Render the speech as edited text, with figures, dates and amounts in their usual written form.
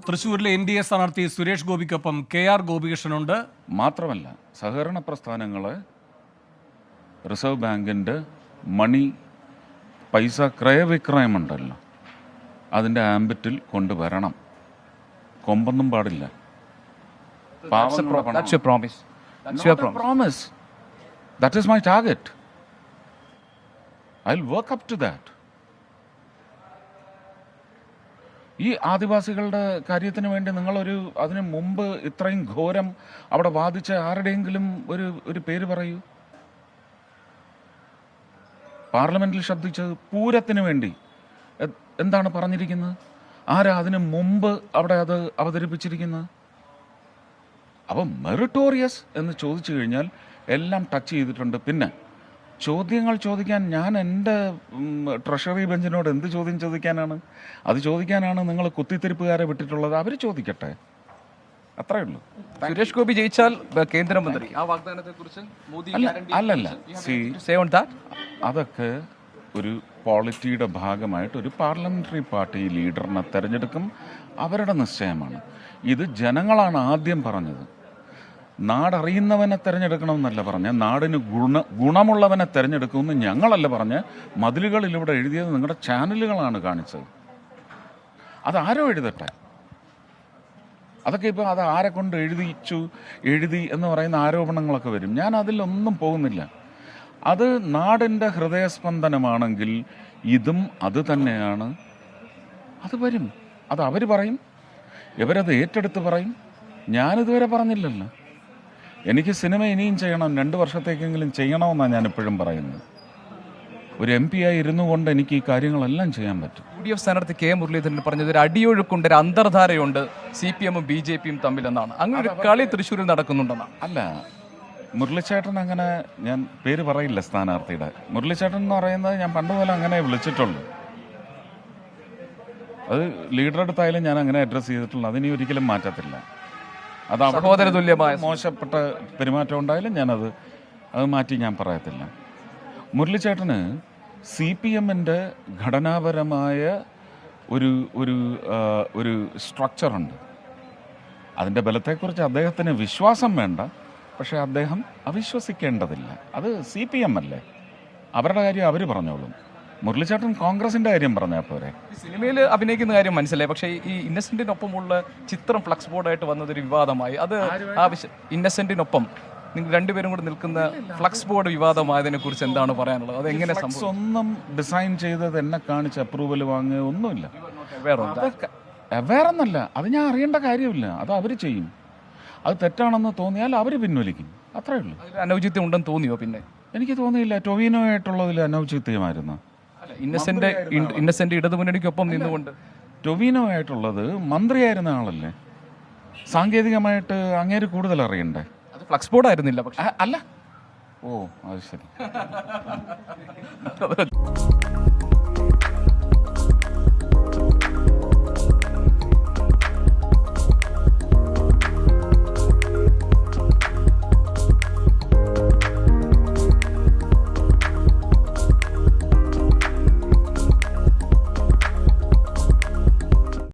തൃശ്ശൂരിലെ NDA സ്ഥാനാർത്ഥി Suresh ഗോപിക്കൊപ്പം KR ഗോപികൃഷ്ണനുണ്ട്. മാത്രമല്ല, സഹകരണ പ്രസ്ഥാനങ്ങളെ റിസർവ് ബാങ്കിൻ്റെ മണി പൈസ ക്രയവിക്രയമുണ്ടല്ലോ, അതിൻ്റെ ആംബിറ്റിൽ കൊണ്ടുവരണം. കൊമ്പൊന്നും പാടില്ല. That's your promise. That's your promise. That is my target. I'll work up to that. ഈ ആദിവാസികളുടെ കാര്യത്തിന് വേണ്ടി അതിന് മുമ്പ് ഇത്രയും ഘോരം അവിടെ വാദിച്ച ആരുടെയെങ്കിലും ഒരു പേര് പറയൂ. പാർലമെന്റിൽ ശബ്ദിച്ചത് പൂരത്തിന് വേണ്ടി എന്താണ് പറഞ്ഞിരിക്കുന്നത്? ആരാ അതിന് മുമ്പ് അവിടെ അത് അവതരിപ്പിച്ചിരിക്കുന്നത്? അപ്പം മെറിറ്റോറിയസ് എന്ന് ചോദിച്ചു കഴിഞ്ഞാൽ എല്ലാം ടച്ച് ചെയ്തിട്ടുണ്ട്. പിന്നെ ചോദ്യങ്ങൾ ചോദിക്കാൻ ഞാൻ എൻ്റെ ട്രഷറി ബെഞ്ചിനോട് എന്ത് ചോദ്യം ചോദിക്കാനാണ്? അത് ചോദിക്കാനാണ് നിങ്ങൾ കുത്തിത്തിരിപ്പുകാരെ വിട്ടിട്ടുള്ളത്. അവർ ചോദിക്കട്ടെ, അത്രേ ഉള്ളൂ. സുരേഷ് ഗോപി ജയിച്ചാൽ കേന്ദ്രമന്ത്രി, ആ വാഗ്ദാനത്തെക്കുറിച്ച് അല്ലല്ല, അതൊക്കെ ഒരു പോളിറ്റിയുടെ ഭാഗമായിട്ട് ഒരു പാർലമെന്ററി പാർട്ടി ലീഡറിനെ തിരഞ്ഞെടുക്കും. അവരുടെ നിശ്ചയമാണ്. ഇത് ജനങ്ങളാണ് ആദ്യം പറഞ്ഞത്. നാടറിയുന്നവനെ തിരഞ്ഞെടുക്കണമെന്നല്ല പറഞ്ഞ്, നാടിന് ഗുണമുള്ളവനെ തിരഞ്ഞെടുക്കുമെന്ന് ഞങ്ങളല്ല പറഞ്ഞ്. മതിലുകളിലൂടെ എഴുതിയത് നിങ്ങളുടെ ചാനലുകളാണ് കാണിച്ചത്. അതാരോ എഴുതട്ടെ. അതൊക്കെ ഇപ്പോൾ അത് ആരെ കൊണ്ട് എഴുതി എന്ന് പറയുന്ന ആരോപണങ്ങളൊക്കെ വരും. ഞാൻ അതിലൊന്നും പോകുന്നില്ല. അത് നാടിൻ്റെ ഹൃദയസ്പന്ദനമാണെങ്കിൽ ഇതും അത് തന്നെയാണ്. അത് വരും. അത് അവർ പറയും, ഇവരത് ഏറ്റെടുത്ത് പറയും. ഞാനിതുവരെ പറഞ്ഞില്ലല്ലോ. എനിക്ക് സിനിമ ഇനിയും ചെയ്യണം, 2 വർഷത്തേക്കെങ്കിലും ചെയ്യണമെന്നാണ് ഞാനിപ്പോഴും പറയുന്നത്. ഒരു MP ആയി ഇരുന്നു കൊണ്ട് എനിക്ക് ഈ കാര്യങ്ങളെല്ലാം ചെയ്യാൻ പറ്റും. UDF സ്ഥാനാർത്ഥി K മുരളീധരൻ പറഞ്ഞത് ഒരു അടിയൊഴുക്കുണ്ട്, ഒരു അന്തർധാരയുണ്ട് CPM ഉം BJP യും തമ്മിലെന്നാണ്. അങ്ങനെ ഒരു കളി തൃശ്ശൂരിൽ നടക്കുന്നുണ്ടെന്നാണ്. അല്ല, മുരളിച്ചേട്ടൻ അങ്ങനെ, ഞാൻ പേര് പറയില്ല സ്ഥാനാർത്ഥിയുടെ. മുരളിച്ചേട്ടൻ എന്ന് പറയുന്നത് ഞാൻ പണ്ടുപോലെ അങ്ങനെ വിളിച്ചിട്ടുള്ളൂ. അത് ലീഡർ അടുത്തായാലും ഞാൻ അങ്ങനെ അഡ്രസ്സ് ചെയ്തിട്ടുള്ളൂ. അതിനി ഒരിക്കലും മാറ്റത്തില്ല. അത് സഹോദര തുല്യമായ മോശപ്പെട്ട പെരുമാറ്റം ഉണ്ടായാലും അത് മാറ്റി ഞാൻ പറയത്തില്ല. മുരളിച്ചേട്ടന് CPM-ന്റെ ഘടനാപരമായ ഒരു സ്ട്രക്ചറുണ്ട്. അതിൻ്റെ ബലത്തെക്കുറിച്ച് അദ്ദേഹത്തിന് വിശ്വാസം വേണ്ട, പക്ഷേ അദ്ദേഹം അവിശ്വസിക്കേണ്ടതില്ല. അത് CPM അല്ലേ, അവരുടെ കാര്യം അവർ പറഞ്ഞോളും. മുരളിച്ചേട്ടൻ കോൺഗ്രസിന്റെ കാര്യം പറഞ്ഞാൽ പോരെ. സിനിമയിൽ അഭിനയിക്കുന്ന കാര്യം മനസ്സിലായി, പക്ഷേ ഈ ഇന്നസെന്റിനൊപ്പമുള്ള ചിത്രം ഫ്ലക്സ് ബോർഡായിട്ട് വന്നതൊരു വിവാദമായി. അത് ഇന്നസെന്റിനൊപ്പം നിങ്ങൾ രണ്ടുപേരും കൂടെ നിൽക്കുന്ന ഫ്ലക്സ് ബോർഡ് വിവാദമായതിനെ കുറിച്ച് എന്താണ് പറയാനുള്ളത്? അത് എങ്ങനെ ഒന്നും ഡിസൈൻ ചെയ്തത് എന്നെ കാണിച്ച് അപ്രൂവൽ വാങ്ങുക ഒന്നുമില്ല. വേറൊന്നല്ല, അത് ഞാൻ അറിയേണ്ട കാര്യമില്ല. അത് അവർ ചെയ്യും. അത് തെറ്റാണെന്ന് തോന്നിയാൽ അവർ പിൻവലിക്കും, അത്രേ ഉള്ളൂ. അനൗചിത്യം ഉണ്ടെന്ന് തോന്നിയോ? പിന്നെ എനിക്ക് തോന്നിയില്ല. ടൊവിനോ ആയിട്ടുള്ളതിൽ അനൗചിത്യമായിരുന്നു. ഇന്നസെന്റ് ഇടതുമുന്നണിക്കൊപ്പം നിന്നുകൊണ്ട് ടൊവിനോ ആയിട്ടുള്ളത് മന്ത്രിയായിരുന്ന ആളല്ലേ, സാങ്കേതികമായിട്ട് അങ്ങേര് കൂടുതൽ അറിയണ്ടേ. അത് ഫ്ലക്സ് ബോർഡ് ആയിരുന്നില്ല. പക്ഷെ അല്ല, ഓ അത് ശരി.